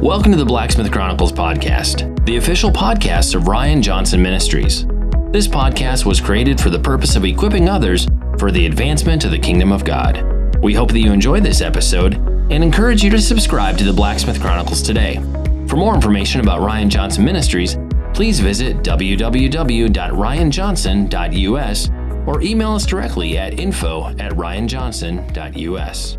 Welcome to the Blacksmith Chronicles podcast, the official podcast of Ryan Johnson Ministries. This podcast was created for the purpose of equipping others for the advancement of the kingdom of God. We hope that you enjoy this episode and encourage you to subscribe to the Blacksmith Chronicles today. For more information about Ryan Johnson Ministries, please visit www.ryanjohnson.us or email us directly at info@ryanjohnson.us.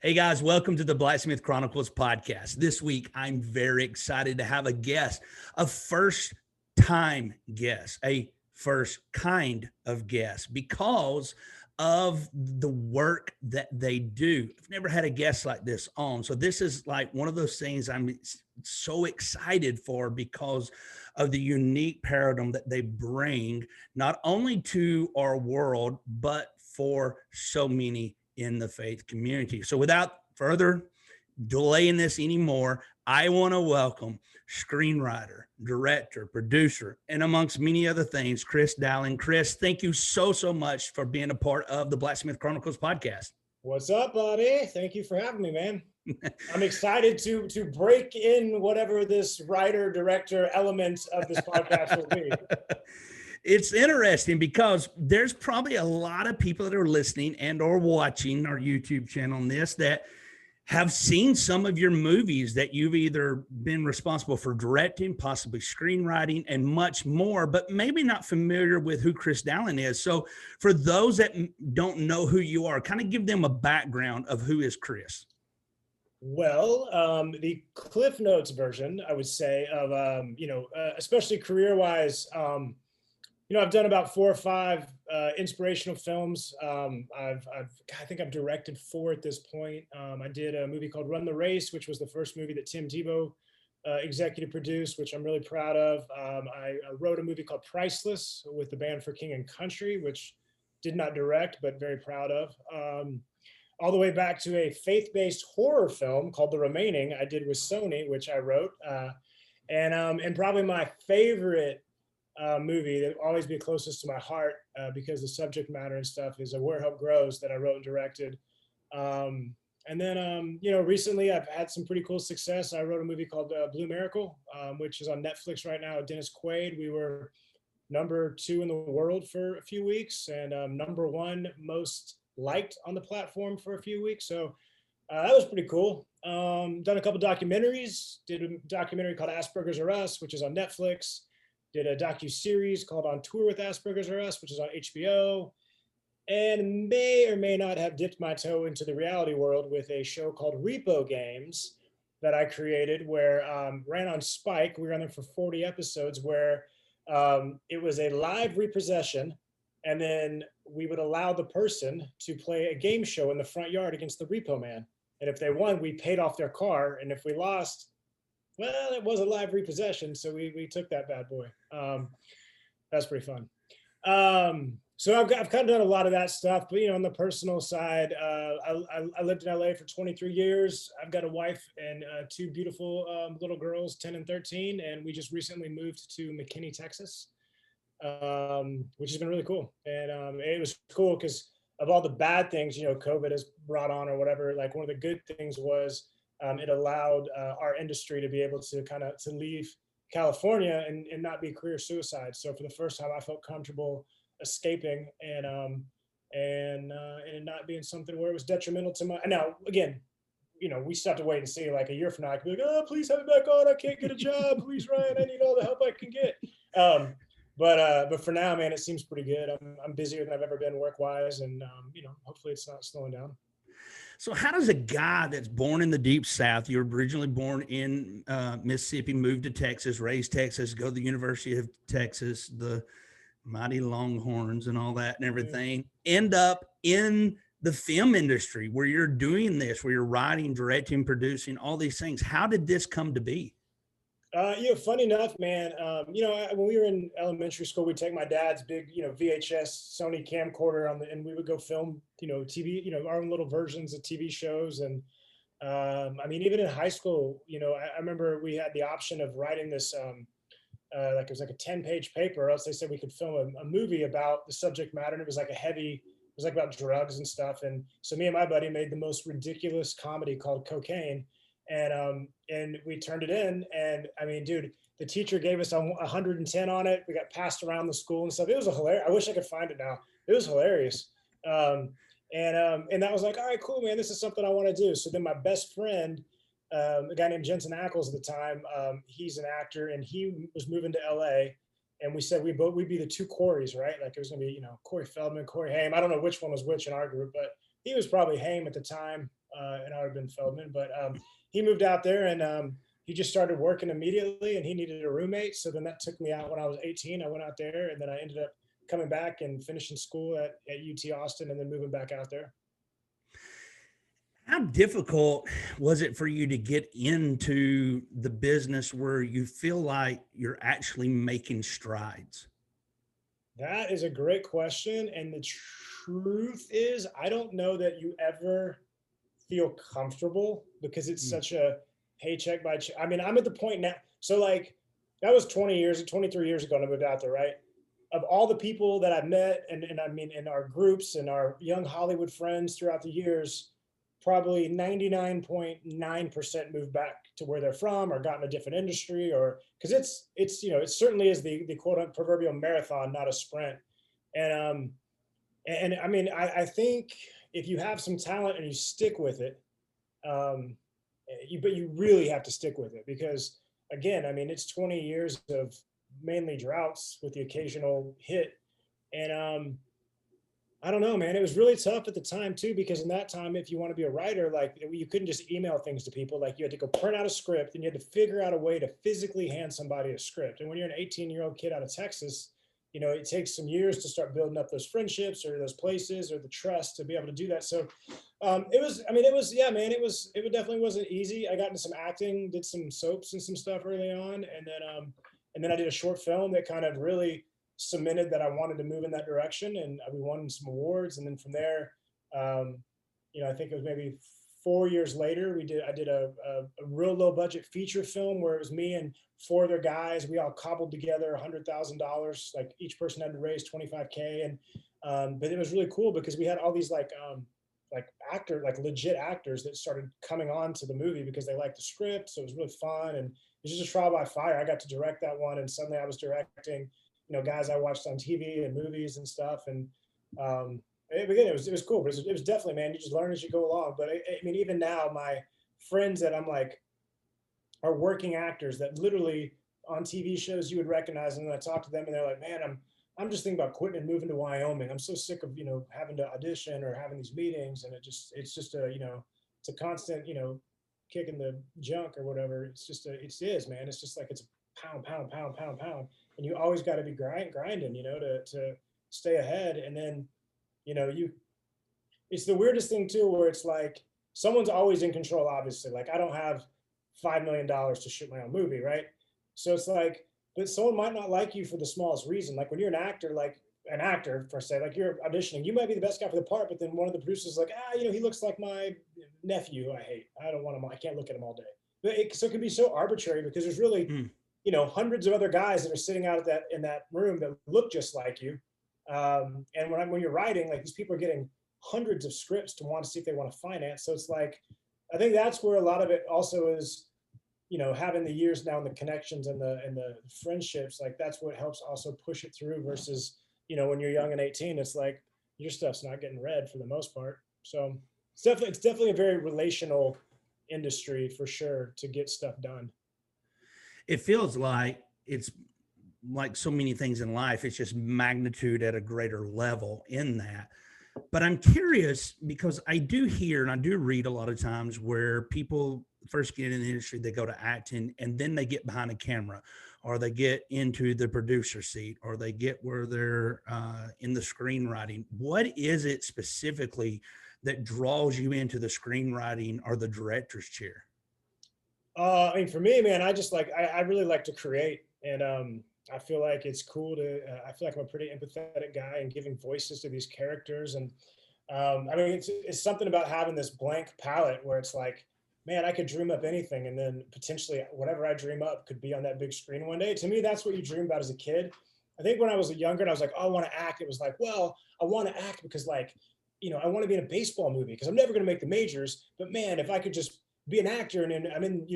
Hey guys, welcome to the Blacksmith Chronicles podcast. This week, I'm very excited to have a guest, a first-time guest, a first kind of guest because of the work that they do. I've never had a guest like this on. So this is like one of those things I'm so excited for because of the unique paradigm that they bring, not only to our world, but for so many in the faith community. So without further delaying this anymore, I want to welcome screenwriter, director, producer, and amongst many other things, Chris Dowling. Chris, thank you so much for being a part of the Blacksmith Chronicles podcast. What's up, buddy? Thank you for having me, man. I'm excited to break in whatever this writer, director element of this podcast will be. It's interesting because there's probably a lot of people that are listening and or watching our YouTube channel on this that have seen some of your movies that you've either been responsible for directing, possibly screenwriting, and much more, but maybe not familiar with who Chris Dowling is. So for those that don't know who you are, kind of give them a background of who is Chris. Well, the Cliff Notes version, I would say, of, especially career-wise, I've done about 4 or 5 inspirational films. I think I've directed 4 at this point. I did a movie called Run the Race, which was the first movie that Tim Tebow executive produced, which I'm really proud of. I wrote a movie called Priceless with the band For King and Country, which did not direct, but very proud of. All the way back to a faith-based horror film called The Remaining I did with Sony, which I wrote. And probably my favorite movie that will always be closest to my heart because the subject matter and stuff is A Where Hope Grows that I wrote and directed. And then, recently I've had some pretty cool success. I wrote a movie called Blue Miracle, which is on Netflix right now with Dennis Quaid. We were number 2 in the world for a few weeks and number 1 most liked on the platform for a few weeks. So that was pretty cool. Done a couple documentaries, did a documentary called Asperger's or Us, which is on Netflix. Did a docu-series called On Tour with Asperger's or Us, which is on HBO, and may or may not have dipped my toe into the reality world with a show called Repo Games that I created, where ran on Spike. We ran there for 40 episodes, where it was a live repossession, and then we would allow the person to play a game show in the front yard against the repo man. And if they won, we paid off their car, and if we lost, well, it was a live repossession, so we took that bad boy. That's pretty fun. So I've kind of done a lot of that stuff, but on the personal side, I lived in LA for 23 years. I've got a wife and 2 beautiful little girls, 10 and 13, and we just recently moved to McKinney, Texas, which has been really cool. And it was cool because of all the bad things, COVID has brought on or whatever, like one of the good things was it allowed our industry to be able to to leave California and not be career suicide. So for the first time, I felt comfortable escaping and not being something where it was detrimental to my. Now again, we still have to wait and see. Like a year from now, I could be like, oh, please have me back on. I can't get a job. Please, Ryan, I need all the help I can get. But for now, man, it seems pretty good. I'm busier than I've ever been work-wise, and hopefully it's not slowing down. So how does a guy that's born in the deep South, you're originally born in Mississippi, moved to Texas, raised Texas, go to the University of Texas, the mighty Longhorns and all that and everything, end up in the film industry where you're doing this, where you're writing, directing, producing, all these things? How did this come to be? Funny enough, man, when we were in elementary school, we'd take my dad's big, VHS Sony camcorder and we would go film, TV, our own little versions of TV shows. And even in high school, I remember we had the option of writing this, it was like a 10-page paper, or else they said we could film a movie about the subject matter. And it was like a heavy was like about drugs and stuff. And so me and my buddy made the most ridiculous comedy called Cocaine. And we turned it in. And I mean, dude, the teacher gave us 110 on it. We got passed around the school and stuff. It was hilarious. I wish I could find it now. It was hilarious. And that was like, all right, cool, man. This is something I want to do. So then my best friend, a guy named Jensen Ackles at the time, he's an actor, and he was moving to LA. And we said we'd be the two Corys, right? Like it was gonna be, you know, Corey Feldman, Corey Haim. I don't know which one was which in our group, but he was probably Haim at the time, and I would have been Feldman. But he moved out there, and he just started working immediately, and he needed a roommate. So then that took me out when I was 18. I went out there, and then I ended up coming back and finishing school at UT Austin, and then moving back out there. How difficult was it for you to get into the business where you feel like you're actually making strides? That is a great question. And the truth is, I don't know that you ever feel comfortable because it's such a paycheck by check. I mean, I'm at the point now. So like that was 23 years ago when I moved out there, right? Of all the people that I've met and I mean, in our groups and our young Hollywood friends throughout the years, probably 99.9% moved back to where they're from or gotten a different industry, or because it's, you know, it certainly is the quote unquote proverbial marathon, not a sprint. And I mean, I think if you have some talent and you stick with it, but you really have to stick with it because again, I mean, it's 20 years of mainly droughts with the occasional hit. And I don't know, man. It was really tough at the time too, because in that time, if you want to be a writer, like you couldn't just email things to people. Like you had to go print out a script and you had to figure out a way to physically hand somebody a script. And when you're an 18-year-old kid out of Texas, you know, it takes some years to start building up those friendships or those places or the trust to be able to do that. So it definitely wasn't easy. I got into some acting, did some soaps and some stuff early on. And then I did a short film that kind of really cemented that I wanted to move in that direction, and we won some awards. And then from there, you know, I think it was maybe 4 years later, I did a real low budget feature film where it was me and four other guys. We all cobbled together $100,000. Like each person had to raise $25K, and but it was really cool because we had all these like legit actors that started coming on to the movie because they liked the script. So it was really fun, and it was just a trial by fire. I got to direct that one, and suddenly I was directing, you know, guys I watched on TV and movies and stuff. And again, it was cool, but it was definitely, man, you just learn as you go along. But I mean, even now, my friends that I'm like are working actors that literally on TV shows you would recognize, and then I talk to them and they're like, man, I'm just thinking about quitting and moving to Wyoming. I'm so sick of, you know, having to audition or having these meetings, and it's just a, you know, it's a constant, you know, kicking the junk or whatever. It's just it is, man. It's just like it's pound, pound, pound, pound, pound. And you always got to be grinding, you know, to stay ahead. And then, you know, it's the weirdest thing too, where it's like someone's always in control, obviously. Like I don't have $5 million to shoot my own movie, right? So it's like, but someone might not like you for the smallest reason. Like when you're an actor per se, like you're auditioning, you might be the best guy for the part, but then one of the producers is like, you know, he looks like my nephew who I hate. I don't want him. I can't look at him all day. But so it can be so arbitrary because there's really, you know, hundreds of other guys that are sitting out in that room that look just like you. And when you're writing, like these people are getting hundreds of scripts to want to see if they want to finance. So it's like, I think that's where a lot of it also is, you know, having the years now and the connections and the friendships, like that's what helps also push it through versus, you know, when you're young and 18, it's like your stuff's not getting read for the most part. So it's definitely a very relational industry for sure to get stuff done. It feels like it's like so many things in life. It's just magnitude at a greater level in that. But I'm curious because I do hear and I do read a lot of times where people first get in the industry, they go to acting and then they get behind a camera or they get into the producer seat or they get where they're in the screenwriting. What is it specifically that draws you into the screenwriting or the director's chair? I mean, for me, man, I really like to create, and I feel like it's cool I feel like I'm a pretty empathetic guy and giving voices to these characters. And I mean, it's something about having this blank palette where it's like, man, I could dream up anything. And then potentially whatever I dream up could be on that big screen one day. To me, that's what you dream about as a kid. I think when I was younger and I was like, oh, I want to act, it was like, well, I want to act because like, I want to be in a baseball movie because I'm never going to make the majors. But man, if I could just be an actor and then I'm in,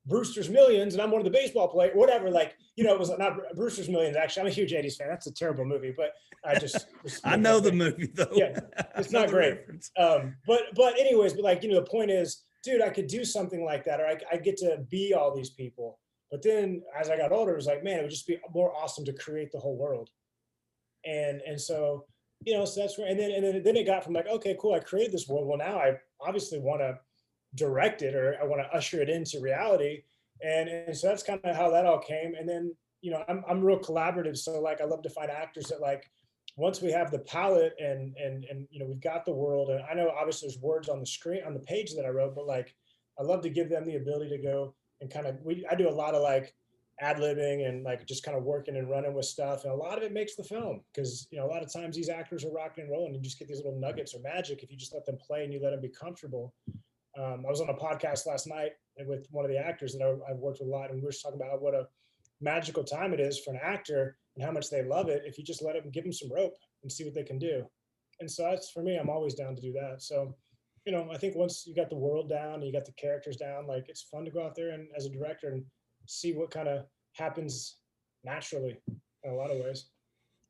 Brewster's Millions and I'm one of the baseball players, whatever. Like, it was not Brewster's Millions. Actually, I'm a huge 80s fan. That's a terrible movie, but I just I know the movie though. Yeah, it's not great. But anyways, but like, the point is, dude, I could do something like that, or I get to be all these people. But then as I got older, it was like, man, it would just be more awesome to create the whole world. And so, so that's where, and then it got from like, okay, cool, I created this world. Well, now I obviously want to direct it, or I want to usher it into reality. And so that's kind of how that all came. And then, I'm real collaborative. So like, I love to find actors that like, once we have the palette and we've got the world, and I know obviously there's words on the screen, on the page that I wrote, but like, I love to give them the ability to go and kind of, I do a lot of like ad-libbing and like just kind of working and running with stuff. And a lot of it makes the film because, a lot of times these actors are rocking and rolling and you just get these little nuggets or magic if you just let them play and you let them be comfortable. I was on a podcast last night with one of the actors that I've worked with a lot, and we were just talking about what a magical time it is for an actor and how much they love it if you just let them, give them some rope and see what they can do. And so that's, for me, I'm always down to do that. So, I think once you got the world down and you got the characters down, like it's fun to go out there and as a director and see what kind of happens naturally in a lot of ways.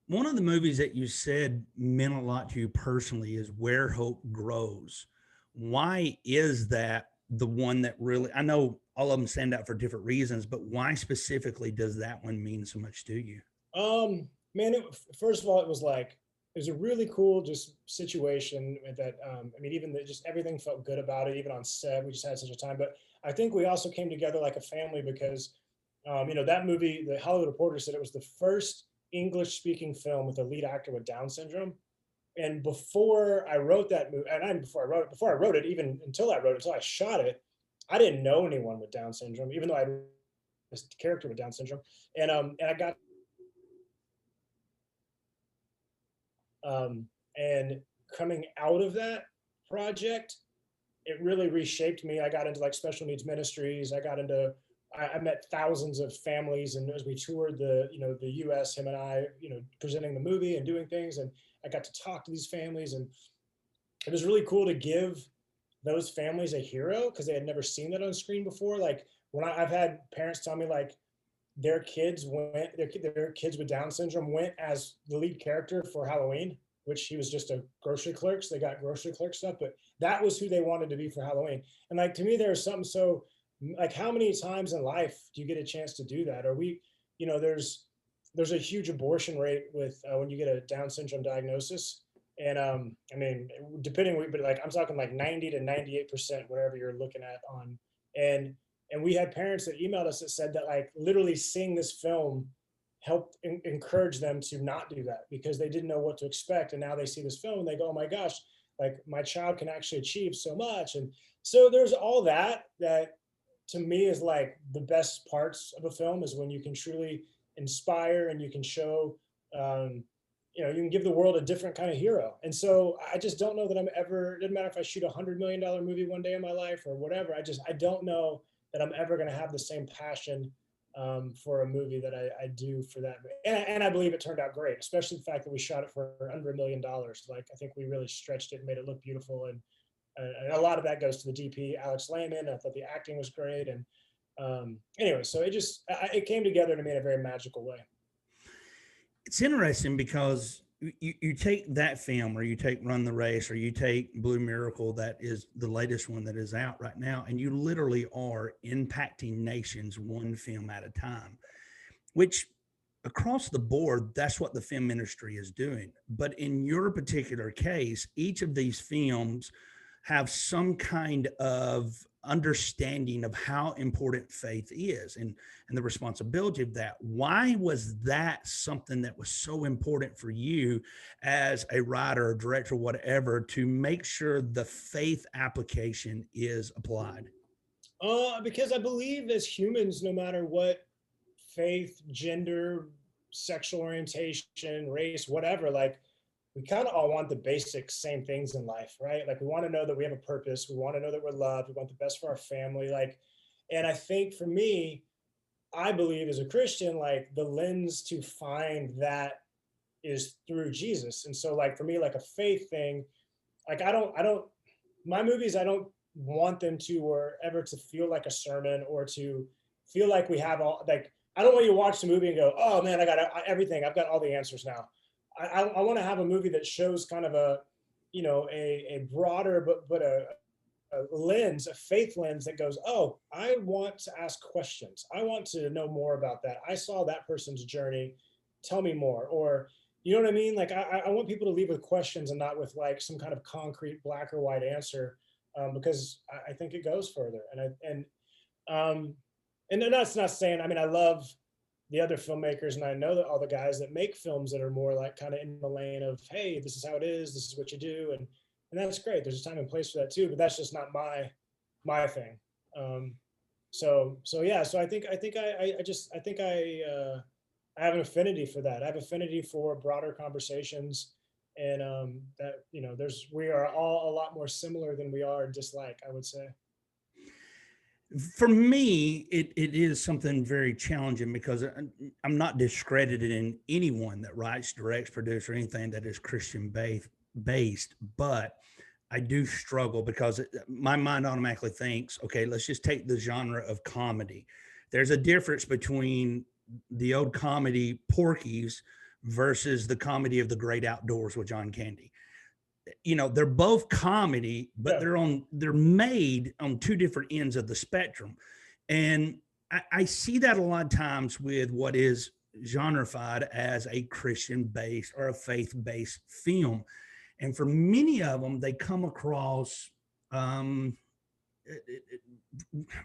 One of the movies that you said meant a lot to you personally is Where Hope Grows. Why is that the one that really, I know all of them stand out for different reasons, but why specifically does that one mean so much to you? Man, first of all, it was a really cool just situation that, even just everything felt good about it, even on set, we just had such a time. But I think we also came together like a family because, that movie, the Hollywood Reporter said it was the first English speaking film with a lead actor with Down syndrome. And before I wrote that movie, and before I wrote it, even until I shot it, I didn't know anyone with Down syndrome, even though I had this character with Down syndrome. And I got, and coming out of that project, it really reshaped me. I got into like special needs ministries. I met thousands of families, and as we toured the US, him and I, presenting the movie and doing things, and I got to talk to these families, and it was really cool to give those families a hero because they had never seen that on screen before. Like when I've had parents tell me like their kids with Down syndrome went as the lead character for Halloween, which he was just a grocery clerk. So they got grocery clerk stuff, but that was who they wanted to be for Halloween. And like, to me, there's something so like, how many times in life do you get a chance to do that? Or there's a huge abortion rate with when you get a Down syndrome diagnosis. And depending, but like I'm talking like 90 to 98%, whatever you're looking at on. And we had parents that emailed us that said that like literally seeing this film helped encourage them to not do that because they didn't know what to expect. And now they see this film and they go, oh my gosh, like my child can actually achieve so much. And so there's all that to me is like the best parts of a film is when you can truly inspire and you can show, you can give the world a different kind of hero. And so I just don't know that it doesn't matter if I shoot $100 million movie one day in my life or whatever. I don't know that I'm ever going to have the same passion for a movie that I do for that. And I believe it turned out great, especially the fact that we shot it for under $1 million. Like, I think we really stretched it and made it look beautiful. And a lot of that goes to the DP, Alex Lehman. I thought the acting was great. And anyway, so it came together to me in a very magical way. It's interesting because you take that film or you take Run the Race or you take Blue Miracle, that is the latest one that is out right now, and you literally are impacting nations one film at a time, which across the board, that's what the film industry is doing. But in your particular case, each of these films have some kind of understanding of how important faith is and the responsibility of that. Why was that something that was so important for you as a writer or director, whatever, to make sure the faith application is applied? Because I believe as humans, no matter what faith, gender, sexual orientation, race, whatever, like we kind of all want the basic same things in life, right? Like we want to know that we have a purpose. We want to know that we're loved. We want the best for our family. And I think for me, I believe as a Christian, like the lens to find that is through Jesus. And so like for me, like a faith thing, like I don't my movies, I don't want them to or ever to feel like a sermon or to feel like we have all like I don't want you to watch the movie and go, oh man, I got everything. I've got all the answers now. I want to have a movie that shows kind of a, a broader but a lens, a faith lens that goes, oh, I want to ask questions. I want to know more about that. I saw that person's journey. Tell me more. Or, you know what I mean? Like I want people to leave with questions and not with like some kind of concrete black or white answer, because I think it goes further. Um, and then that's not saying, I mean, I love the other filmmakers and I know that all the guys that make films that are more like kind of in the lane of, hey, this is how it is, this is what you do. And that's great. There's a time and place for that too, but that's just not my thing. So yeah, so I think I have an affinity for that. I have affinity for broader conversations, and that we are all a lot more similar than we are dislike, I would say. For me, it is something very challenging because I'm not discredited in anyone that writes, directs, produces, or anything that is Christian based, but I do struggle because my mind automatically thinks, okay, let's just take the genre of comedy. There's a difference between the old comedy Porky's versus the comedy of The Great Outdoors with John Candy. They're both comedy, but Yeah. they're made on two different ends of the spectrum. And I see that a lot of times with what is genrefied as a Christian based or a faith based film. And for many of them, they come across,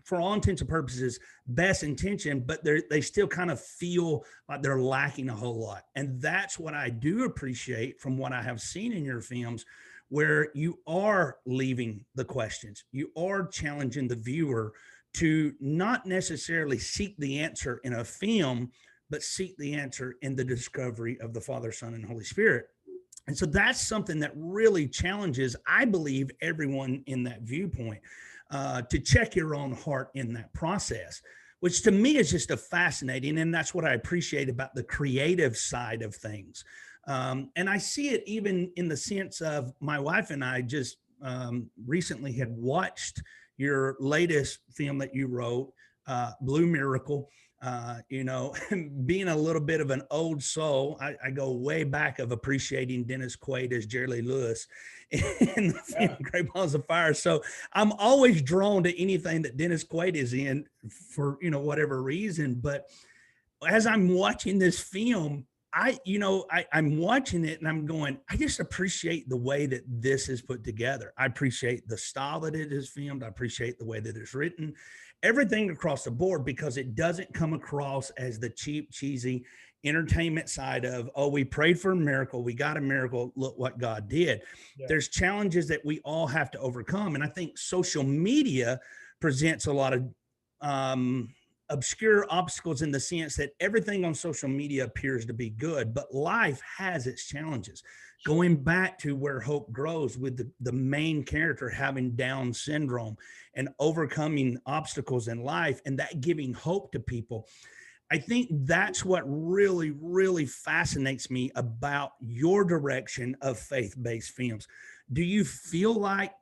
for all intents and purposes, best intention, but they still kind of feel like they're lacking a whole lot. And that's what I do appreciate from what I have seen in your films, where you are leaving the questions, you are challenging the viewer to not necessarily seek the answer in a film, but seek the answer in the discovery of the Father, Son, and Holy Spirit. And so that's something that really challenges, I believe, everyone in that viewpoint, to check your own heart in that process, which to me is just a fascinating. And that's what I appreciate about the creative side of things. And I see it even in the sense of my wife and I just recently had watched your latest film that you wrote, Blue Miracle. Being a little bit of an old soul, I go way back of appreciating Dennis Quaid as Jerry Lee Lewis in the film Great Balls of Fire. So I'm always drawn to anything that Dennis Quaid is in for, whatever reason. But as I'm watching this film, I'm watching it and I'm going, I just appreciate the way that this is put together. I appreciate the style that it is filmed. I appreciate the way that it's written, everything across the board, because it doesn't come across as the cheap, cheesy entertainment side of, oh, we prayed for a miracle, we got a miracle, look what God did. Yeah. There's challenges that we all have to overcome. And I think social media presents a lot of obscure obstacles in the sense that everything on social media appears to be good, but life has its challenges. Going back to where hope grows with the main character having Down syndrome and overcoming obstacles in life, and that giving hope to people. I think that's what really, really fascinates me about your direction of faith-based films. Do you feel like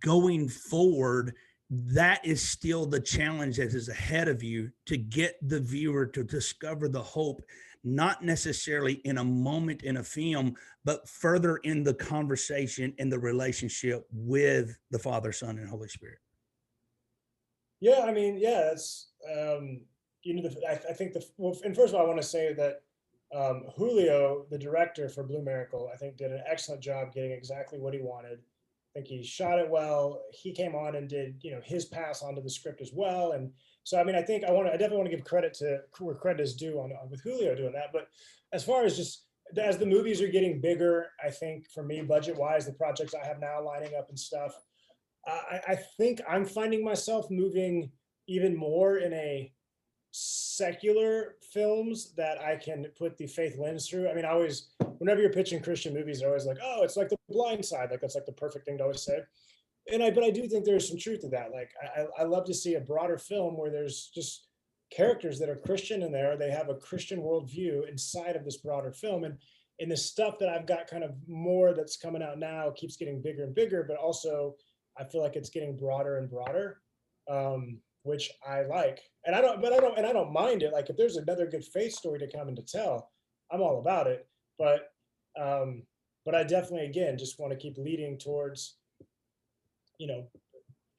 going forward, that is still the challenge that is ahead of you, to get the viewer to discover the hope, not necessarily in a moment in a film, but further in the conversation and the relationship with the Father, Son, and Holy Spirit? Yeah, I mean, yeah, that's, I think and first of all, I want to say that Julio, the director for Blue Miracle, I think did an excellent job getting exactly what he wanted. I think he shot it well. He came on and did, his pass onto the script as well. And so, I mean, I definitely want to give credit to where credit is due on with Julio doing that. But as far as just as the movies are getting bigger, I think for me, budget wise, the projects I have now lining up and stuff, I think I'm finding myself moving even more in a secular films that I can put the faith lens through. I mean, whenever you're pitching Christian movies, they're always like, oh, it's like The Blind Side. Like, that's like the perfect thing to always say. But I do think there's some truth to that. Like, I love to see a broader film where there's just characters that are Christian in there. They have a Christian worldview inside of this broader film. And the stuff that I've got kind of more that's coming out now keeps getting bigger and bigger, but also I feel like it's getting broader and broader, which I like. And I don't mind it. Like if there's another good faith story to come and to tell, I'm all about it. But I definitely, again, just want to keep leading towards,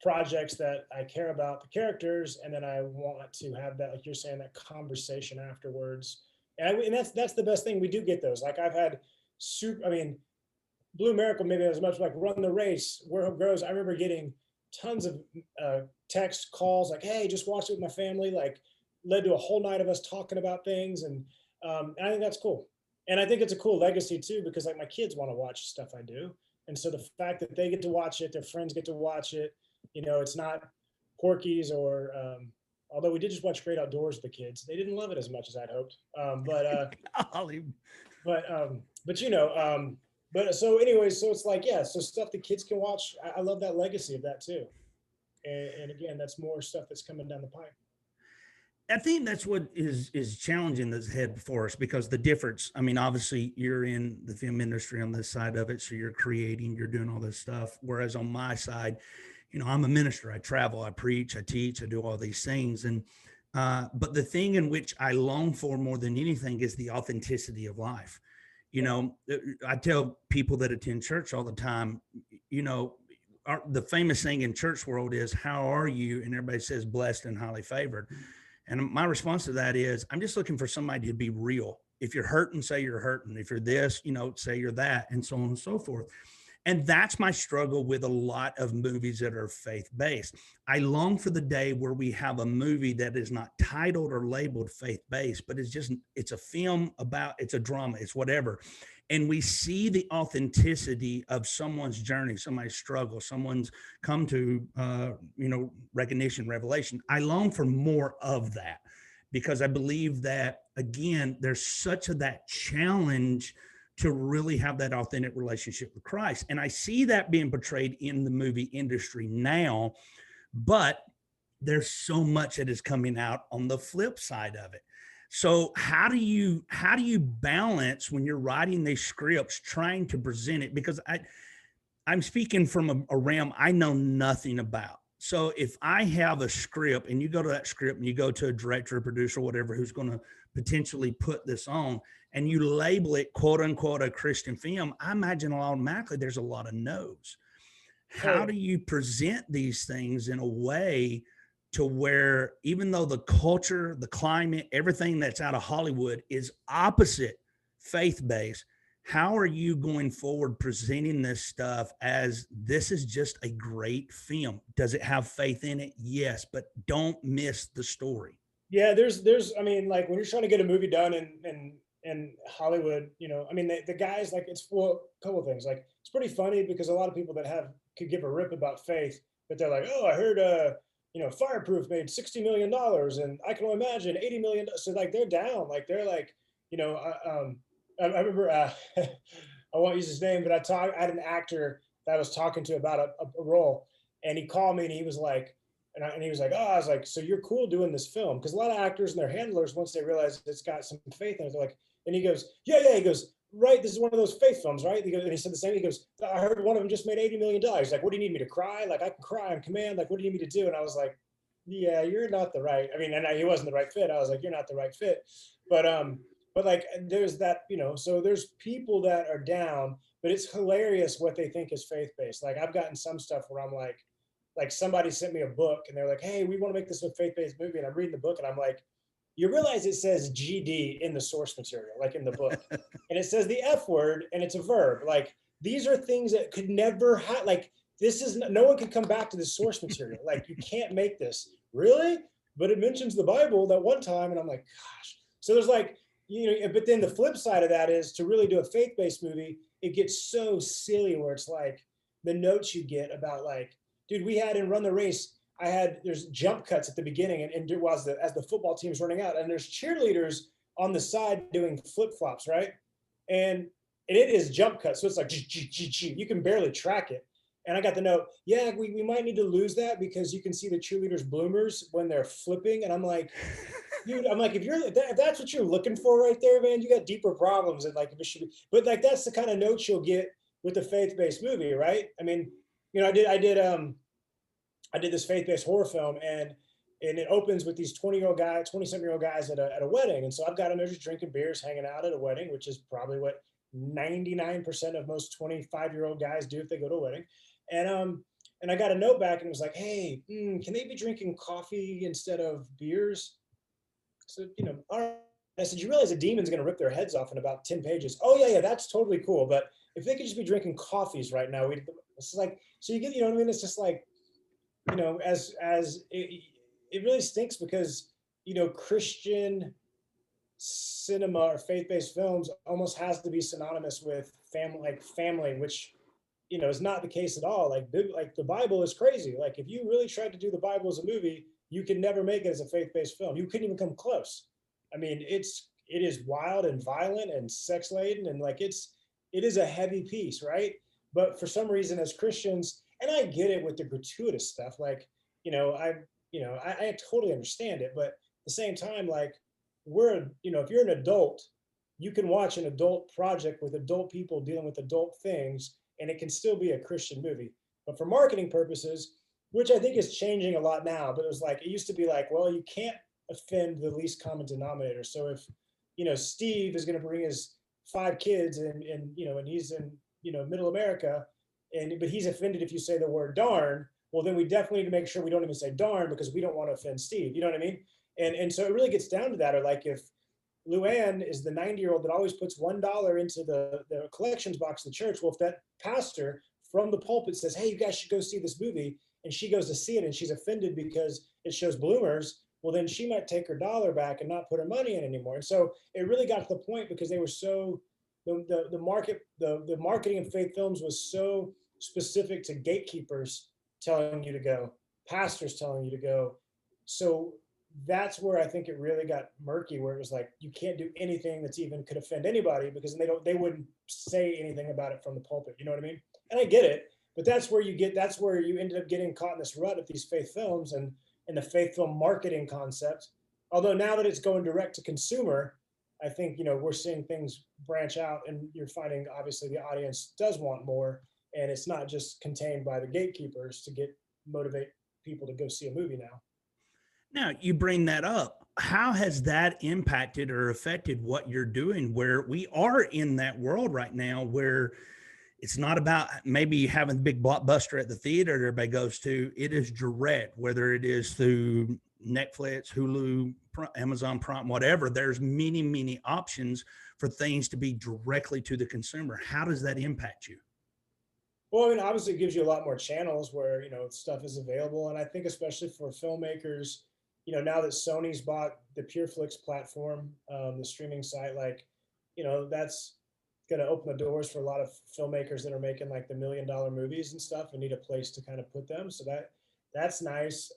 projects that I care about the characters, and then I want to have that, like you're saying, that conversation afterwards. And that's the best thing. We do get those. Like I've had Blue Miracle, maybe as much like Run the Race, Where Hope Grows. I remember getting tons of text calls like, hey, just watched it with my family, like led to a whole night of us talking about things. And I think that's cool. And I think it's a cool legacy too, because like my kids want to watch stuff I do. And so the fact that they get to watch it, their friends get to watch it, it's not Porky's or, although we did just watch Great Outdoors with the kids. They didn't love it as much as I'd hoped. But so anyways, so it's like, yeah, so stuff the kids can watch. I love that legacy of that too. And again, that's more stuff that's coming down the pipe. I think that's what is challenging that's ahead before us, because the difference, obviously you're in the film industry on this side of it. So you're creating, you're doing all this stuff. Whereas on my side, I'm a minister. I travel, I preach, I teach, I do all these things. And, but the thing in which I long for more than anything is the authenticity of life. I tell people that attend church all the time, the famous thing in church world is, how are you? And everybody says blessed and highly favored. And my response to that is, I'm just looking for somebody to be real. If you're hurting, say you're hurting. If you're this, say you're that, and so on and so forth. And that's my struggle with a lot of movies that are faith-based. I long for the day where we have a movie that is not titled or labeled faith-based, but it's a film about, it's a drama, it's whatever. And we see the authenticity of someone's journey, somebody's struggle, someone's come to, recognition, revelation. I long for more of that, because I believe that, again, there's such that challenge to really have that authentic relationship with Christ. And I see that being portrayed in the movie industry now, but there's so much that is coming out on the flip side of it. So how do you balance when you're writing these scripts, trying to present it? Because I'm speaking from a realm I know nothing about. So if I have a script and you go to that script and you go to a director, producer, whatever, who's going to potentially put this on, and you label it quote unquote a Christian film, I imagine automatically there's a lot of no's. How do you present these things in a way to where, even though the culture, the climate, everything that's out of Hollywood is opposite faith-based, how are you going forward presenting this stuff as this is just a great film? Does it have faith in it? Yes, but don't miss the story. Yeah, there's like when you're trying to get a movie done in Hollywood, the guys, like, it's a couple of things. Like, it's pretty funny because a lot of people that could give a rip about faith, but they're like, oh, I heard Fireproof made $60 million and I can only imagine $80 million. So like they're down, like they're like, I remember, I won't use his name, but I had an actor that I was talking to about a role, and he called me and he was like, and he was like, oh, I was like, so you're cool doing this film? Because a lot of actors and their handlers, once they realize it's got some faith in it, they're like, and he goes, yeah, he goes, right, this is one of those faith films, right? He goes, and he said the same, he goes, I heard one of them just made $80 million. He's like, what do you need me to cry? Like, I can cry on command. Like, what do you need me to do? And I was like, yeah, you're not the right, and he wasn't the right fit. I was like, you're not the right fit. But like, there's that, so there's people that are down, but it's hilarious what they think is faith-based. Like, I've gotten some stuff where I'm like somebody sent me a book and they're like, hey, we want to make this a faith-based movie. And I'm reading the book and I'm like, you realize it says GD in the source material, like in the book, and it says the F word and it's a verb. Like, these are things that could never have, like, this is, no one can come back to the source material. Like, you can't make this. Really? But it mentions the Bible that one time. And I'm like, gosh. So there's like, but then the flip side of that is to really do a faith-based movie, it gets so silly where it's like the notes you get about, like, dude, we had in Run the Race, there's jump cuts at the beginning and as the football team's running out, and there's cheerleaders on the side doing flip-flops, right? And it is jump cuts. So it's like, you can barely track it. And I got the note, yeah, we might need to lose that because you can see the cheerleaders' bloomers when they're flipping. And I'm like, dude, I'm like, if that's what you're looking for right there, man, you got deeper problems. And like, if it should be, but like, that's the kind of notes you'll get with a faith-based movie, right? I mean, I did this faith-based horror film, and it opens with these 20-something-year-old guys at a wedding. And so I've got them, they're just drinking beers, hanging out at a wedding, which is probably what 99% of most 25-year-old guys do if they go to a wedding. And I got a note back and it was like, hey, can they be drinking coffee instead of beers? So, all right. I said, you realize a demon's going to rip their heads off in about 10 pages. Oh, yeah, that's totally cool. But if they could just be drinking coffees right now, it's like, so you get, you know what I mean? It's just like, as it really stinks because, Christian cinema or faith-based films almost has to be synonymous with family, which, is not the case at all. Like the Bible is crazy. Like if you really tried to do the Bible as a movie, you could never make it as a faith-based film. You couldn't even come close. I mean, it is wild and violent and sex laden, and like it is a heavy piece, right? But for some reason, as Christians, and I get it with the gratuitous stuff, like I totally understand it, but at the same time, like if you're an adult, you can watch an adult project with adult people dealing with adult things, and it can still be a Christian movie. But for marketing purposes, which I think is changing a lot now, but it used to be like, well, you can't offend the least common denominator. So if, Steve is going to bring his 5 kids and he's in, middle America, but he's offended if you say the word darn, well, then we definitely need to make sure we don't even say darn because we don't want to offend Steve. You know what I mean? And so it really gets down to that. Or like if Luann is the 90-year-old that always puts $1 into the collections box of the church. Well, if that pastor from the pulpit says, hey, you guys should go see this movie, and she goes to see it and she's offended because it shows bloomers, well, then she might take her dollar back and not put her money in anymore. And so it really got to the point because they were so, the marketing of faith films was so specific to gatekeepers telling you to go, pastors telling you to go. So that's where I think it really got murky, where it was like, you can't do anything that's even could offend anybody because they wouldn't say anything about it from the pulpit. You know what I mean? And I get it, but that's where you ended up getting caught in this rut of these faith films and the faith film marketing concept. Although now that it's going direct to consumer, I think, we're seeing things branch out, and you're finding obviously the audience does want more, and it's not just contained by the gatekeepers to motivate people to go see a movie now. Now, you bring that up. How has that impacted or affected what you're doing, where we are in that world right now where it's not about maybe having the big blockbuster at the theater that everybody goes to. It is direct, whether it is through Netflix, Hulu, Amazon Prime, whatever. There's many, many options for things to be directly to the consumer. How does that impact you? Well, I mean, obviously it gives you a lot more channels where, stuff is available. And I think especially for filmmakers, now that Sony's bought the PureFlix platform, the streaming site, that's going to open the doors for a lot of filmmakers that are making like the $1 million movies and stuff and need a place to kind of put them. So that's nice.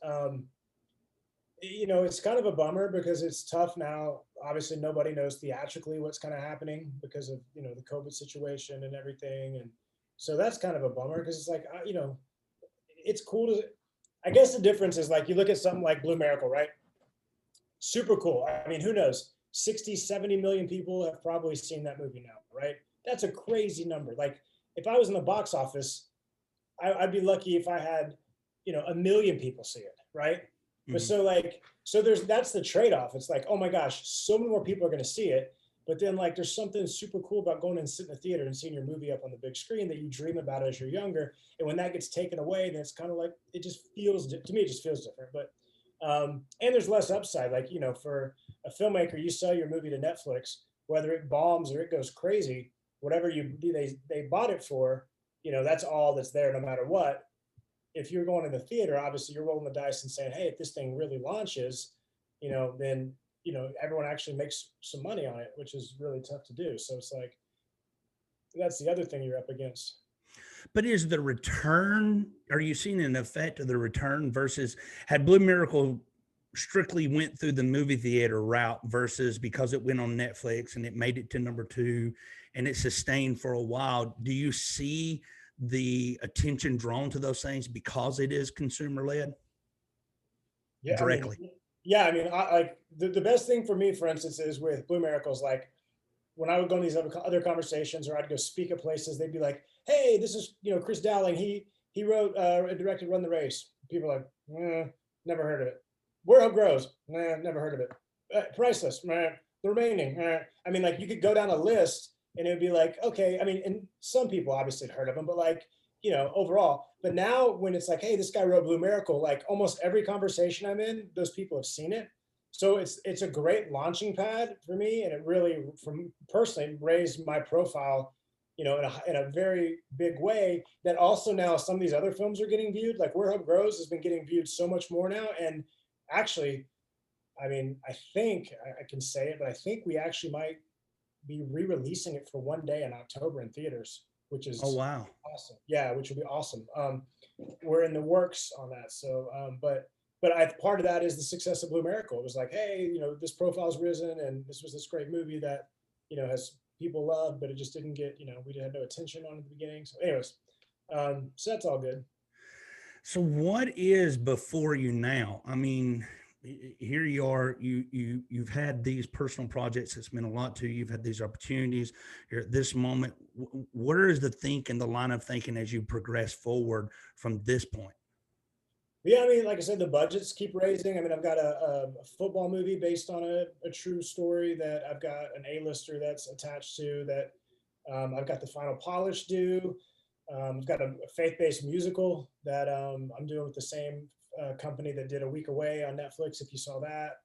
It's kind of a bummer because it's tough now. Obviously, nobody knows theatrically what's kind of happening because of, the COVID situation and everything. And so that's kind of a bummer because it's like, it's cool I guess the difference is like, you look at something like Blue Miracle, right? Super cool. I mean, who knows? 60, 70 million people have probably seen that movie now, right? That's a crazy number. Like if I was in the box office, I'd be lucky if I had, 1 million people see it, right? Mm-hmm. But that's the trade-off. It's like, oh my gosh, so many more people are going to see it. But then like, there's something super cool about going and sitting in the theater and seeing your movie up on the big screen that you dream about as you're younger. And when that gets taken away, then it's kind of like, it just feels different. But, and there's less upside. Like, for a filmmaker, you sell your movie to Netflix, whether it bombs or it goes crazy, whatever they bought it for, that's all that's there no matter what. If you're going to the theater, obviously you're rolling the dice and saying, hey, if this thing really launches, then everyone actually makes some money on it, which is really tough to do. So it's like, that's the other thing you're up against. But is the return, are you seeing an effect of the return versus had Blue Miracle strictly went through the movie theater route versus because it went on Netflix and it made it to number 2 and it sustained for a while? Do you see the attention drawn to those things because it is consumer led? Yeah, Directly. I like the best thing for me, for instance, is with Blue Miracles. Like when I would go in these other conversations, or I'd go speak at places, they'd be like, "Hey, this is Chris Dowling. He wrote and directed Run the Race." People are like, never heard of it. Where Hope Grows, never heard of it. Priceless, The Remaining. I mean, like you could go down a list and it would be like, okay. I mean, and some people obviously had heard of them, but like overall. But now when it's like, hey, this guy wrote Blue Miracle, like almost every conversation I'm in, those people have seen it. So it's a great launching pad for me, and it really, from personally, raised my profile, in a very big way. That also now some of these other films are getting viewed. Like Where Hope Grows has been getting viewed so much more now, and actually, I mean, I think I can say it, but I think we actually might be re-releasing it for one day in October in theaters, which is wow, awesome. Yeah, which would be awesome. We're in the works on that. So, but part of that is the success of Blue Miracle. It was like, hey, this profile's risen, and this was this great movie that has people loved, but it just didn't get we had no attention on at the beginning. So, anyways, so that's all good. So what is before you now? I mean, here you are, you've had these personal projects that's meant a lot to you. You've had these opportunities. You're at this moment. Where is the line of thinking as you progress forward from this point? Yeah, I mean, like I said, the budgets keep raising. I mean, I've got a football movie based on a true story that I've got an A-lister that's attached to that. I've got the final polish due. I've got a faith-based musical that I'm doing with the same company that did A Week Away on Netflix, if you saw that.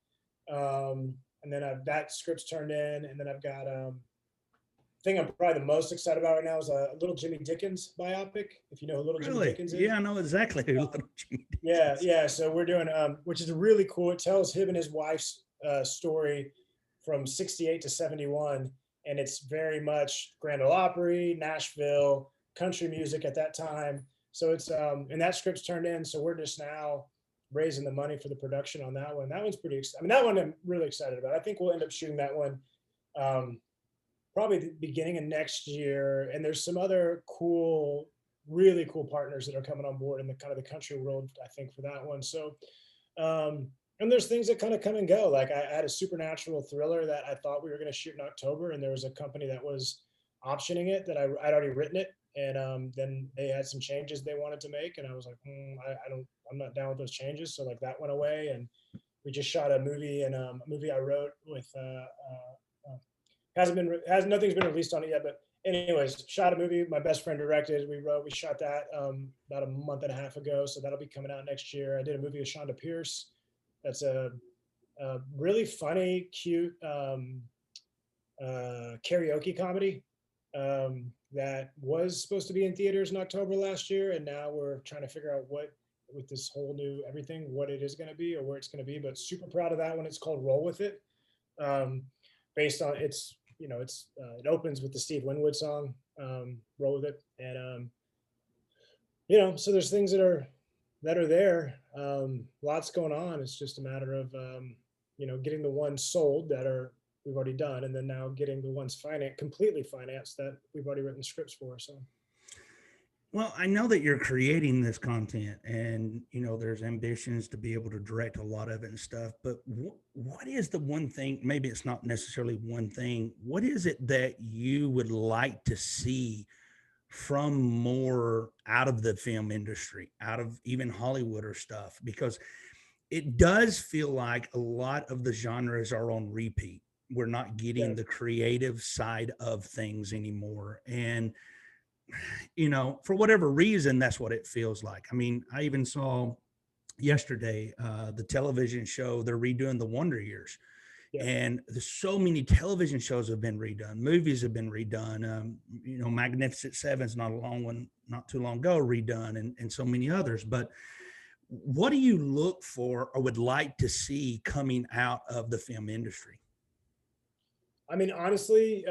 And then that script's turned in, and then I've got thing I'm probably the most excited about right now is a Little Jimmy Dickens biopic. If you know who Little Jimmy Dickens is. Yeah, I know exactly who Little Jimmy Dickens is. Yeah. So we're doing, which is really cool. It tells him and his wife's story from 68 to 71. And it's very much Grand Ole Opry, Nashville, country music at that time. So it's, and that script's turned in. So we're just now raising the money for the production on that one. That one's pretty, that one I'm really excited about. I think we'll end up shooting that one probably the beginning of next year. And there's some other really cool partners that are coming on board in the kind of the country world, I think, for that one. So, and there's things that kind of come and go. Like I had a supernatural thriller that I thought we were going to shoot in October, and there was a company that was optioning it that I'd already written it. And then they had some changes they wanted to make. And I was like, I'm not down with those changes. So like that went away, and we just shot a movie, and a movie I wrote with, nothing's been released on it yet, but anyways, shot a movie my best friend directed. We shot that about a month and a half ago, so that'll be coming out next year. I did a movie with Chonda Pierce that's a really funny, cute karaoke comedy that was supposed to be in theaters in October last year, and now we're trying to figure out what, with this whole new everything, what it is going to be or where it's going to be. But super proud of that one. It's called Roll With It, based on it opens with the Steve Winwood song, Roll With It. And, so there's things that are there. Lots going on. It's just a matter of, getting the ones sold that we've already done, and then now getting the ones completely financed that we've already written scripts for. So. Well, I know that you're creating this content, and there's ambitions to be able to direct a lot of it and stuff, but what is the one thing, maybe it's not necessarily one thing, what is it that you would like to see from more out of the film industry, out of even Hollywood or stuff? Because it does feel like a lot of the genres are on repeat. We're not getting the creative side of things anymore. And for whatever reason, that's what it feels like. I mean, I even saw yesterday the television show, they're redoing the Wonder Years. Yeah. And there's so many television shows have been redone, movies have been redone. Magnificent Seven's not too long ago redone, and so many others. But what do you look for or would like to see coming out of the film industry? I mean, honestly,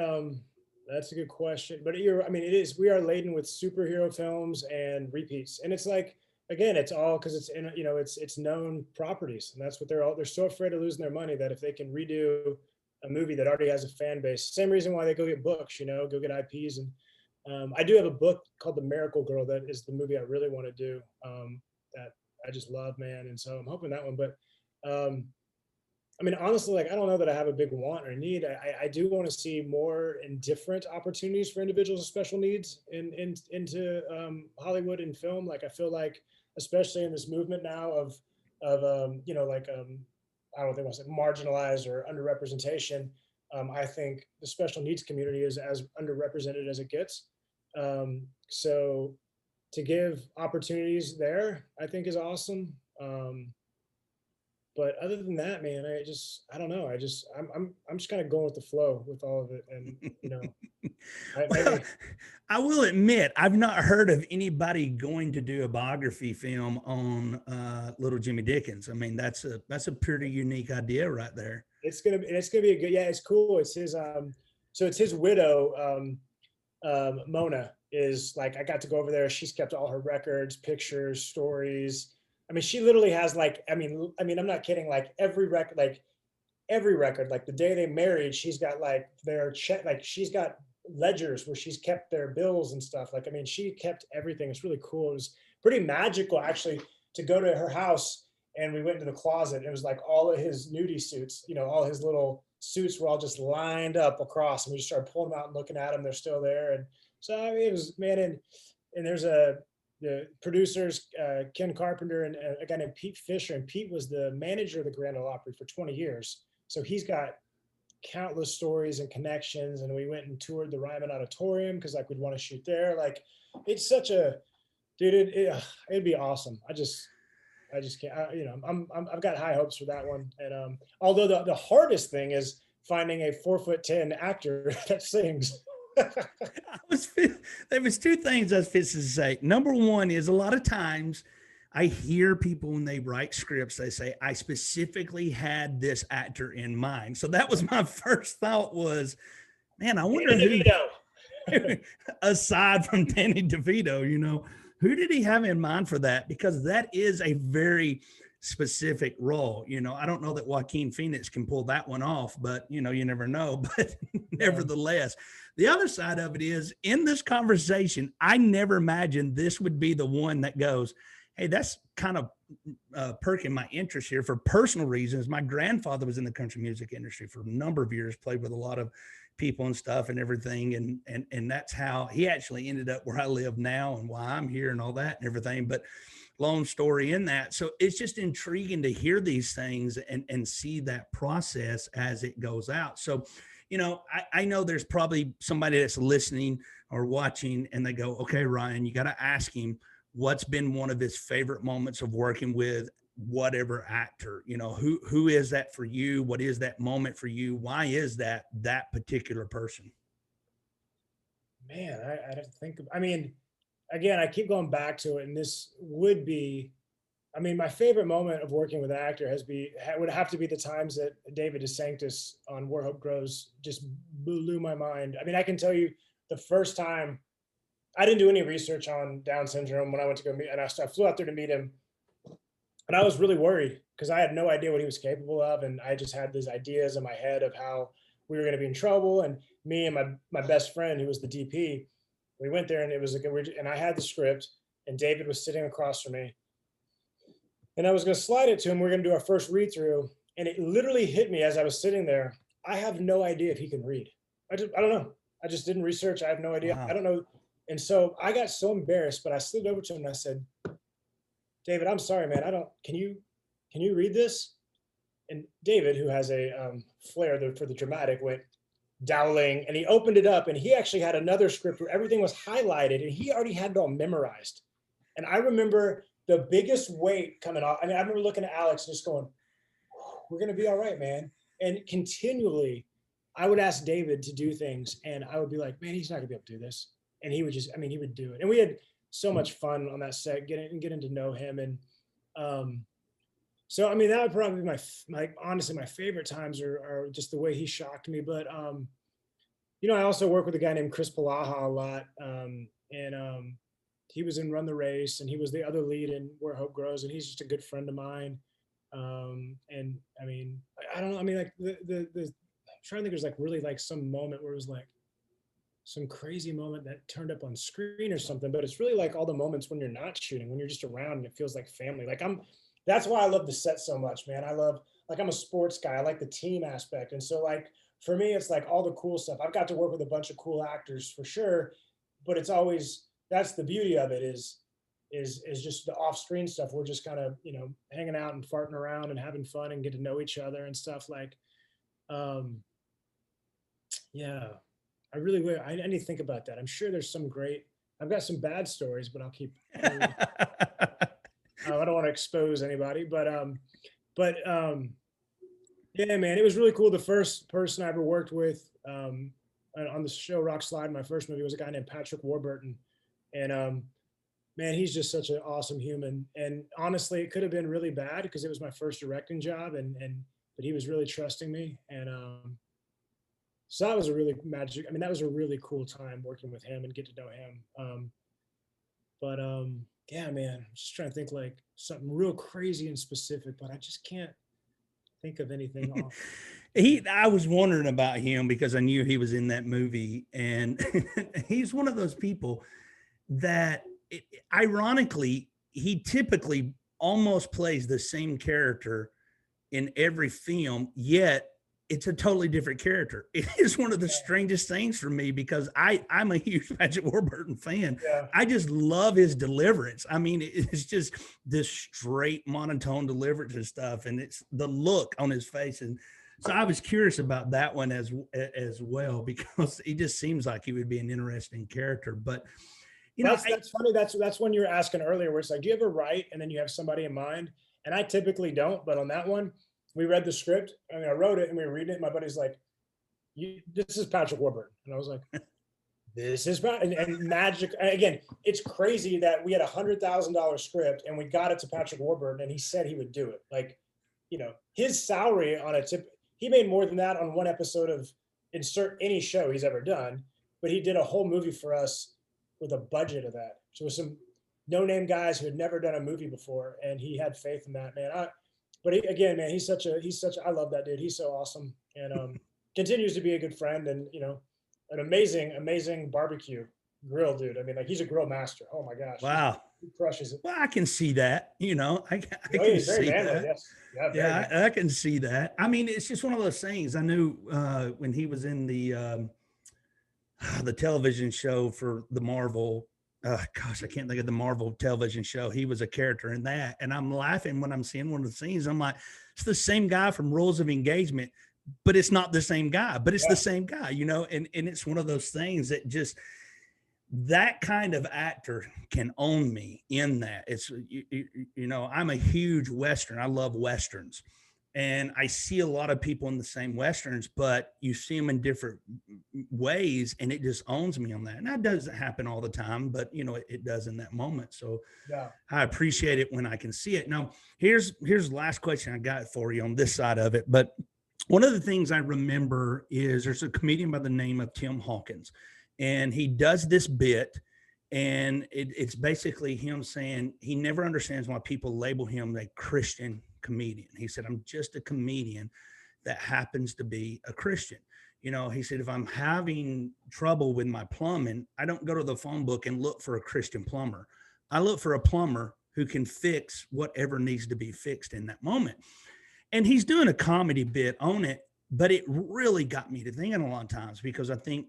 that's a good question, but it is, we are laden with superhero films and repeats. And it's like, again, it's all because it's in, it's known properties, and that's what they're so afraid of losing their money that if they can redo a movie that already has a fan base, same reason why they go get books, go get IPs. And I do have a book called The Miracle Girl that is the movie I really want to do, that I just love, man. And so I'm hoping that one. But I mean, honestly, like, I don't know that I have a big want or need. I do want to see more and different opportunities for individuals with special needs into Hollywood and film. Like, I feel like, especially in this movement now of you know, like, I don't think I want to say marginalized or underrepresentation. I think the special needs community is as underrepresented as it gets. So to give opportunities there, I think is awesome. But other than that, man, I don't know. I'm just kind of going with the flow with all of it. And, you know, Well, I will admit, I've not heard of anybody going to do a biography film on Little Jimmy Dickens. I mean, that's a pretty unique idea right there. it's gonna be a good, yeah, it's cool. It's his, so it's his widow, Mona is like, I got to go over there. She's kept all her records, pictures, stories. I mean, she literally has like, I'm not kidding. Like every record, like the day they married, she's got like their check, like she's got ledgers where she's kept their bills and stuff. Like, I mean, she kept everything. It's really cool. It was pretty magical actually to go to her house, and we went into the closet. And it was like all of his nudie suits, you know, all his little suits were all just lined up across, and we just started pulling them out and looking at them. They're still there. And so, I mean, it was, man, and there's the producers, Ken Carpenter and a guy named Pete Fisher. And Pete was the manager of the Grand Ole Opry for 20 years. So he's got countless stories and connections. And we went and toured the Ryman Auditorium because like we'd want to shoot there. Like, it's such a, dude, it'd be awesome. I just can't, you know, I've got high hopes for that one. And although the hardest thing is finding a 4'10" actor that sings. There was two things I was fixing to say. Number one is a lot of times I hear people when they write scripts, they say, I specifically had this actor in mind. So that was my first thought was, man, I wonder who, aside from Danny DeVito, you know, who did he have in mind for that? Because that is a very specific role. You know, I don't know that Joaquin Phoenix can pull that one off, but you know, you never know. But nevertheless, the other side of it is in this conversation, I never imagined this would be the one that goes, hey, that's kind of perking my interest here for personal reasons. My grandfather was in the country music industry for a number of years, played with a lot of people and stuff and everything. And that's how he actually ended up where I live now and why I'm here and all that and everything. But long story in that. So it's just intriguing to hear these things and see that process as it goes out. So, you know, I know there's probably somebody that's listening or watching and they go, okay, Ryan, you got to ask him what's been one of his favorite moments of working with whatever actor. You know, who is that for you? What is that moment for you? Why is that particular person? Man, I'd have to think of, I mean, again, I keep going back to it, and this would be, I mean, my favorite moment of working with an actor would have to be the times that David DeSanctis on Where Hope Grows just blew my mind. I mean, I can tell you the first time, I didn't do any research on Down syndrome when I went to go meet, and I flew out there to meet him, and I was really worried because I had no idea what he was capable of, and I just had these ideas in my head of how we were going to be in trouble. And me and my best friend, who was the DP, we went there, and it was like, and I had the script, and David was sitting across from me, and I was going to slide it to him. We're going to do our first read through, and it literally hit me as I was sitting there. I have no idea if he can read. I don't know. I just didn't research. I have no idea. Wow. I don't know. And so I got so embarrassed, but I slid over to him and I said, David, I'm sorry, man. Can you read this? And David, who has a flair for the dramatic, went, Dowling, and he opened it up, and he actually had another script where everything was highlighted, and he already had it all memorized. And I remember the biggest weight coming off. I mean, I remember looking at Alex and just going, we're going to be all right, man. And continually, I would ask David to do things, and I would be like, man, he's not going to be able to do this. And he would just, I mean, he would do it. And we had so much fun on that set, getting to know him. And so, I mean, that would probably be honestly, my favorite times are just the way he shocked me. But, you know, I also work with a guy named Chris Palaha a lot. And he was in Run the Race, and he was the other lead in Where Hope Grows. And he's just a good friend of mine. And I mean, I don't know. I mean, like I'm trying to think, there's like really like some moment where it was like, some crazy moment that turned up on screen or something, but it's really like all the moments when you're not shooting, when you're just around and it feels like family. Like that's why I love the set so much, man. I'm a sports guy. I like the team aspect. And so like, for me, it's like all the cool stuff. I've got to work with a bunch of cool actors for sure, but it's always, that's the beauty of it is just the off-screen stuff. We're just kind of, hanging out and farting around and having fun and get to know each other and stuff like, yeah. I really will. I need to think about that. I'm sure there's I've got some bad stories, but I don't want to expose anybody, but yeah, man, it was really cool. The first person I ever worked with on the show Rock Slide, my first movie, was a guy named Patrick Warburton. And man, he's just such an awesome human. And honestly, it could have been really bad because it was my first directing job but he was really trusting me. And so that was a really that was a really cool time working with him and get to know him. Yeah, man, I'm just trying to think like something real crazy and specific, but I just can't think of anything off. I was wondering about him because I knew he was in that movie, and he's one of those people that ironically, he typically almost plays the same character in every film, yet it's a totally different character. It is one of the strangest things for me because I'm a huge Patrick Warburton fan. Yeah. I just love his deliverance. I mean, it's just this straight monotone deliverance and stuff. And it's the look on his face. And so I was curious about that one as well, because he just seems like he would be an interesting character. But that's funny. That's when you were asking earlier, where it's like, do you ever write and then you have somebody in mind? And I typically don't, but on that one, we read the script and I wrote it and we were reading it. And my buddy's like, this is Patrick Warburton. And I was like, this is and magic. Again, it's crazy that we had $100,000 script and we got it to Patrick Warburton and he said he would do it. Like, his salary on a tip, he made more than that on one episode of insert any show he's ever done, but he did a whole movie for us with a budget of that. So with some no-name guys who had never done a movie before, and he had faith in that, man. Again, man, I love that dude. He's so awesome, and continues to be a good friend, and an amazing barbecue grill dude. I mean, like, he's a grill master. Oh my gosh! Wow, he crushes it. Well, I can see that. I can see that. Yes. Yeah, I can see that. I mean, it's just one of those things. I knew when he was in the television show for the Marvel. Gosh, I can't think of the Marvel television show. He was a character in that. And I'm laughing when I'm seeing one of the scenes. I'm like, it's the same guy from Rules of Engagement, but it's not the same guy, but it's the same guy, and it's one of those things that just, that kind of actor can own me in that. It's, I'm a huge Western. I love Westerns. And I see a lot of people in the same Westerns, but you see them in different ways, and it just owns me on that. And that doesn't happen all the time, but it does in that moment. So yeah, I appreciate it when I can see it. Now, here's the last question I got for you on this side of it. But one of the things I remember is there's a comedian by the name of Tim Hawkins, and he does this bit, and it's basically him saying he never understands why people label him a Christian comedian. He said, I'm just a comedian that happens to be a Christian. He said, if I'm having trouble with my plumbing, I don't go to the phone book and look for a Christian plumber. I look for a plumber who can fix whatever needs to be fixed in that moment. And he's doing a comedy bit on it, but it really got me to thinking a lot of times, because I think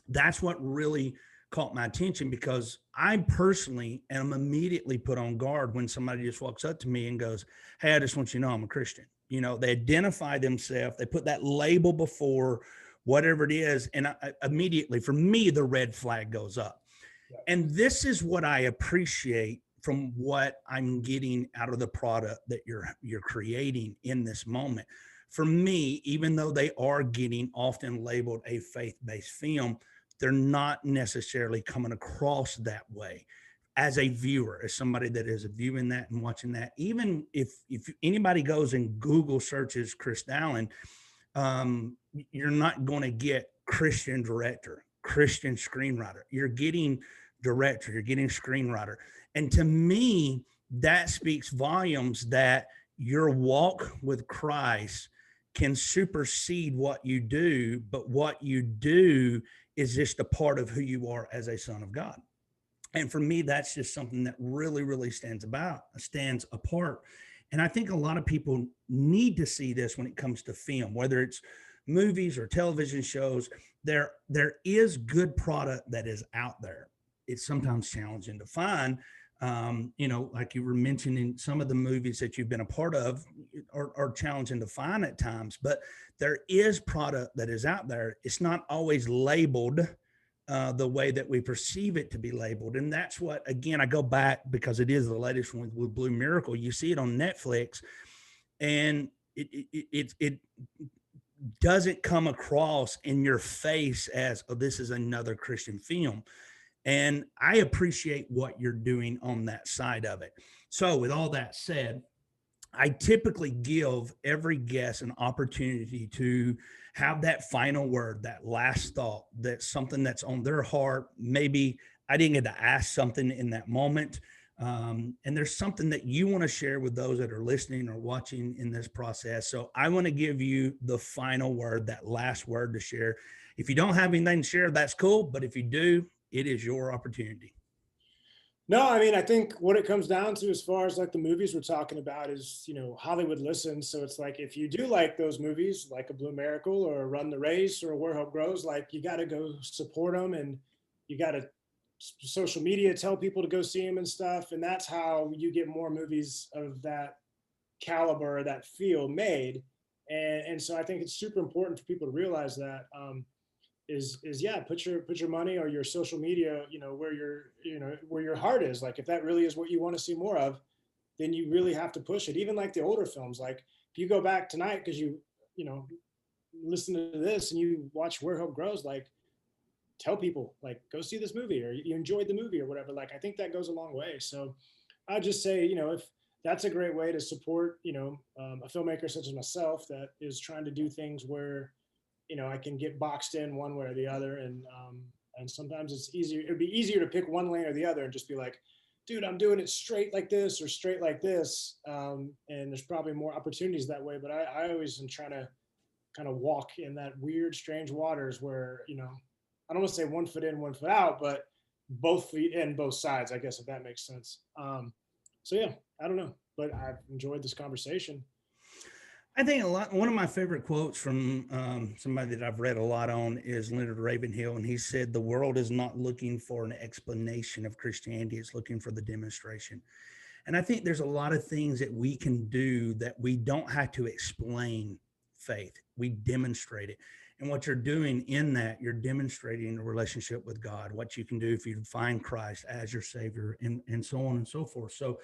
that's what really caught my attention, because I personally am immediately put on guard when somebody just walks up to me and goes, hey, I just want you to know I'm a Christian. They identify themselves, they put that label before whatever it is. And immediately, for me, the red flag goes up. Yeah. And this is what I appreciate from what I'm getting out of the product that you're creating in this moment. For me, even though they are getting often labeled a faith-based film, they're not necessarily coming across that way as a viewer, as somebody that is viewing that and watching that. Even if anybody goes and Google searches Chris Dowling, you're not going to get Christian director, Christian screenwriter. You're getting director, you're getting screenwriter. And to me, that speaks volumes that your walk with Christ can supersede what you do, but what you do is just a part of who you are as a son of God. And for me, that's just something that really, really stands apart. And I think a lot of people need to see this when it comes to film, whether it's movies or television shows. There is good product that is out there. It's sometimes challenging to find. Like you were mentioning, some of the movies that you've been a part of are challenging to find at times, but there is product that is out there. It's not always labeled the way that we perceive it to be labeled. And that's what, again, I go back because it is the latest one with Blue Miracle. You see it on Netflix, and it doesn't come across in your face as, oh, this is another Christian film. And I appreciate what you're doing on that side of it. So with all that said, I typically give every guest an opportunity to have that final word, that last thought, that's something that's on their heart. Maybe I didn't get to ask something in that moment. And there's something that you want to share with those that are listening or watching in this process. So I want to give you the final word, that last word to share. If you don't have anything to share, that's cool. But if you do, it is your opportunity. No, I mean, I think what it comes down to as far as like the movies we're talking about is, Hollywood listens. So it's like, if you do like those movies, like A Blue Miracle or Run the Race or Where Hope Grows, like you got to go support them, and you got to social media, tell people to go see them and stuff. And that's how you get more movies of that caliber, that feel made. And so I think it's super important for people to realize that, put your money or your social media, where your heart is. Like, if that really is what you want to see more of, then you really have to push it. Even like the older films, like if you go back tonight, because you listen to this and you watch Where Hope Grows, like tell people, like, go see this movie, or you enjoyed the movie or whatever. Like, I think that goes a long way. So I'd just say, if that's a great way to support, a filmmaker such as myself that is trying to do things where, I can get boxed in one way or the other. And sometimes it's easier. It'd be easier to pick one lane or the other and just be like, dude, I'm doing it straight like this or straight like this. And there's probably more opportunities that way. But I always am trying to kind of walk in that weird, strange waters where, I don't want to say 1 foot in, 1 foot out, but both feet in, both sides, I guess, if that makes sense. So yeah, I don't know, but I've enjoyed this conversation. I think one of my favorite quotes from somebody that I've read a lot on is Leonard Ravenhill. And he said, the world is not looking for an explanation of Christianity. It's looking for the demonstration. And I think there's a lot of things that we can do that we don't have to explain faith. We demonstrate it. And what you're doing in that, you're demonstrating a relationship with God, what you can do if you find Christ as your Savior, and so on and so forth. So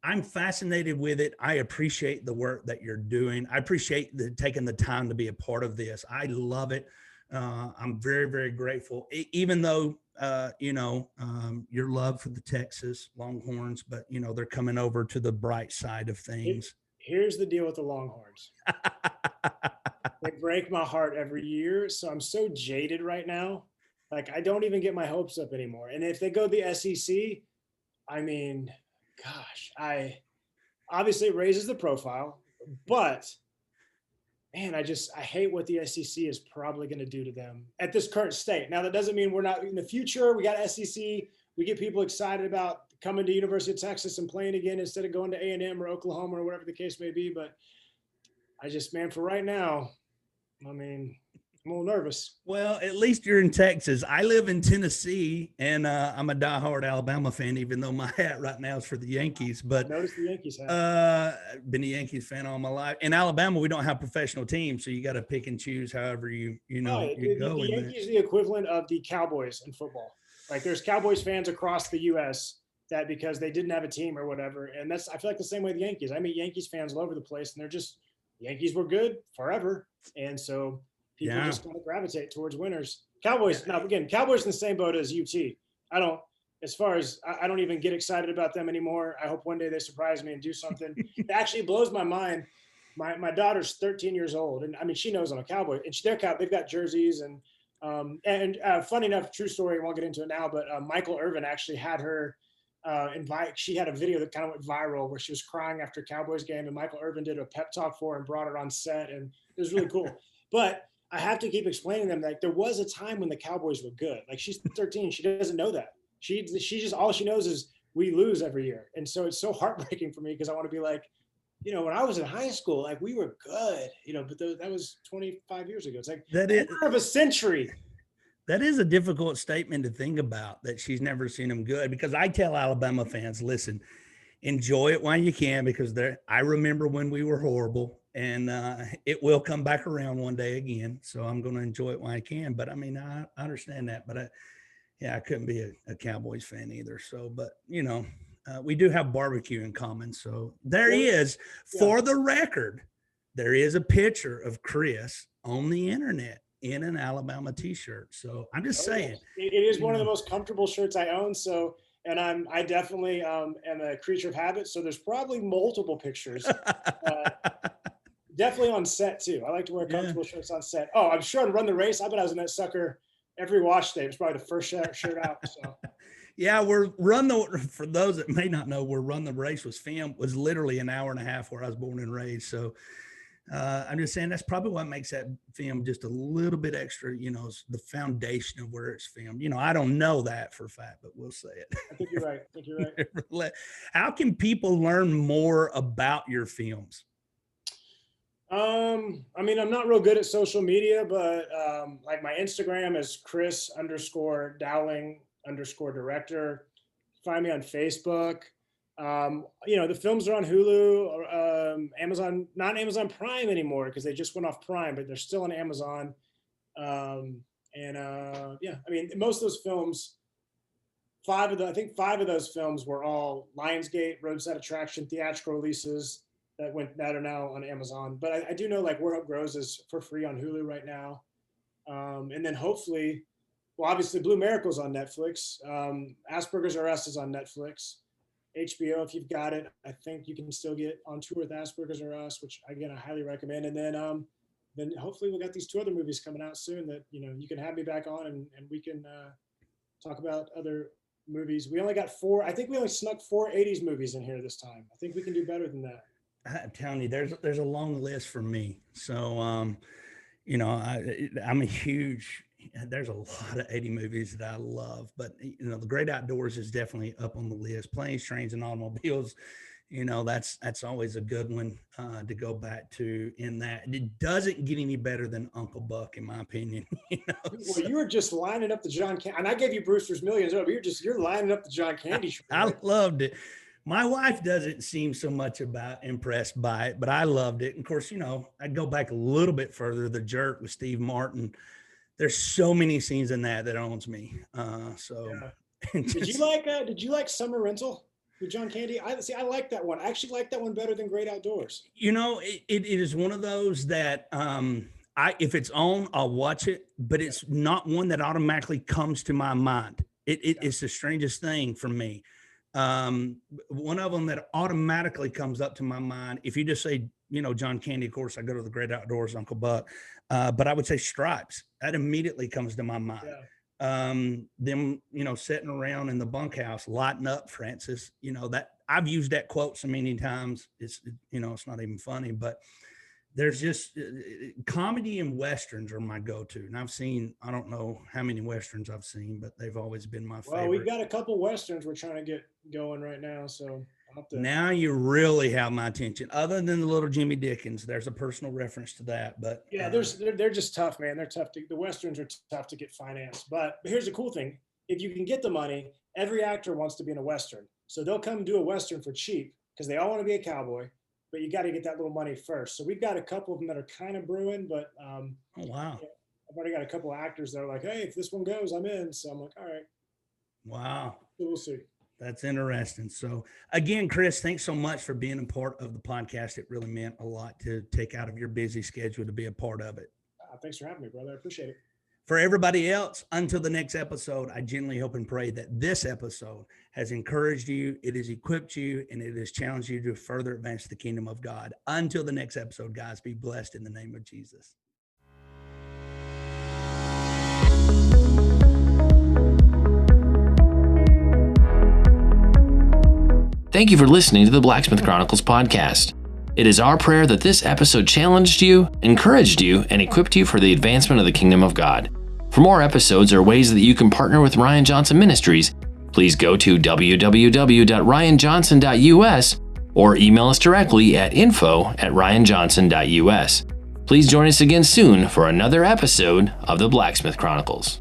I'm fascinated with it. I appreciate the work that you're doing. I appreciate taking the time to be a part of this. I love it. I'm very, very grateful, even though, your love for the Texas Longhorns, but, they're coming over to the bright side of things. Here's the deal with the Longhorns. They break my heart every year. So I'm so jaded right now. Like, I don't even get my hopes up anymore. And if they go to the SEC, I mean, gosh, obviously it raises the profile, but man, I hate what the SEC is probably going to do to them at this current state. Now, that doesn't mean we're not in the future. We got SEC. We get people excited about coming to University of Texas and playing again instead of going to A&M or Oklahoma or whatever the case may be. But for right now, I mean, I'm a little nervous. Well, at least you're in Texas. I live in Tennessee, and I'm a diehard Alabama fan, even though my hat right now is for the Yankees. But notice the Yankees hat. Been a Yankees fan all my life. In Alabama, we don't have professional teams, so you got to pick and choose however you go. The Yankees are the equivalent of the Cowboys in football. Like, there's Cowboys fans across the U.S. that because they didn't have a team or whatever, and I feel like the same way the Yankees. I meet Yankees fans all over the place, and they're just, Yankees were good forever, and so people just kind of gravitate towards winners. Cowboys, now again, Cowboys in the same boat as UT. I don't even get excited about them anymore. I hope one day they surprise me and do something. It actually blows my mind. My daughter's 13 years old, and I mean, she knows I'm a Cowboy, and they've got jerseys and funny enough, true story, I won't get into it now, but Michael Irvin actually had her she had a video that kind of went viral where she was crying after a Cowboys game, and Michael Irvin did a pep talk for her and brought her on set, and it was really cool. But I have to keep explaining them like there was a time when the Cowboys were good. Like she's 13, she doesn't know that. She just all she knows is we lose every year, and so it's so heartbreaking for me because I want to be like, when I was in high school, like we were good, but that was 25 years ago. It's like that is quarter of a century. That is a difficult statement to think about, that she's never seen them good, because I tell Alabama fans, listen, enjoy it while you can, because I remember when we were horrible, and it will come back around one day again. So I'm going to enjoy it while I can. But I mean, I understand that, but I couldn't be a Cowboys fan either. So, but we do have barbecue in common. So there is, for the record, there is a picture of Chris on the internet in an Alabama t-shirt. So I'm just saying. It is one of the most comfortable shirts I own. So, and I definitely am a creature of habit. So there's probably multiple pictures. Definitely on set too. I like to wear comfortable shirts on set. Oh, I'm sure on Run the Race, I bet I was in that sucker every wash day. It was probably the first shirt out. So. Yeah, for those that may not know, where Run the Race was filmed was literally an hour and a half where I was born and raised. So I'm just saying that's probably what makes that film just a little bit extra, the foundation of where it's filmed. I don't know that for a fact, but we'll say it. I think you're right. How can people learn more about your films? I mean, I'm not real good at social media, but like my Instagram is Chris_Dowling_director. Find me on Facebook. The films are on Hulu or Amazon, not Amazon Prime anymore because they just went off Prime, but they're still on Amazon. I mean, most of those films, five of those films were all Lionsgate, Roadside Attraction, theatrical releases that are now on Amazon. But I do know like Where Hope Grows is for free on Hulu right now. And then hopefully, well, obviously Blue Miracle's on Netflix. Asperger's or Us is on Netflix. HBO, if you've got it, I think you can still get On Tour with Asperger's or Us, which again, I highly recommend. And then hopefully we'll got these 2 other movies coming out soon that, you can have me back on and we can talk about other movies. We only got 4. I think we only snuck 4 80s movies in here this time. I think we can do better than that. I'm telling you, there's a long list for me. So, I'm a huge, there's a lot of 80 movies that I love, but The Great Outdoors is definitely up on the list. Planes, Trains, and Automobiles, that's always a good one to go back to. In that, it doesn't get any better than Uncle Buck, in my opinion. Well, you were just lining up the John Candy, and I gave you Brewster's Millions. You're lining up the John Candy. I loved it. My wife doesn't seem so much impressed by it, but I loved it. And of course, I'd go back a little bit further. The Jerk with Steve Martin. There's so many scenes in that owns me. Did you like Summer Rental with John Candy? I like that one. I actually like that one better than Great Outdoors. It is one of those that if it's on, I'll watch it, but it's not one that automatically comes to my mind. It's the strangest thing for me. One of them that automatically comes up to my mind, if you just say, John Candy, of course, I go to The Great Outdoors, Uncle Buck, but I would say Stripes. That immediately comes to my mind. Yeah. Them, sitting around in the bunkhouse, lighting up, Francis, that I've used that quote so many times. It's not even funny, but there's just comedy and Westerns are my go-to. And I've seen, I don't know how many Westerns I've seen, but they've always been my favorite. Well, we've got a couple Westerns we're trying to get going right now. So now you really have my attention. Other than the Little Jimmy Dickens, there's a personal reference to that. But yeah, they're just tough, man. They're tough. The Westerns are tough to get financed. But here's the cool thing. If you can get the money, every actor wants to be in a Western. So they'll come do a Western for cheap because they all want to be a cowboy. But you got to get that little money first. So we've got a couple of them that are kind of brewing, but oh wow, I've already got a couple of actors that are like, hey, if this one goes, I'm in. So I'm like, all right. Wow. So we'll see. That's interesting. So again, Chris, thanks so much for being a part of the podcast. It really meant a lot to take out of your busy schedule to be a part of it. Thanks for having me, brother. I appreciate it. For everybody else, until the next episode, I genuinely hope and pray that this episode has encouraged you, it has equipped you, and it has challenged you to further advance the kingdom of God. Until the next episode, guys, be blessed in the name of Jesus. Thank you for listening to the Blacksmith Chronicles podcast. It is our prayer that this episode challenged you, encouraged you, and equipped you for the advancement of the kingdom of God. For more episodes or ways that you can partner with Ryan Johnson Ministries, please go to www.ryanjohnson.us or email us directly at info@ryanjohnson.us. Please join us again soon for another episode of the Blacksmith Chronicles.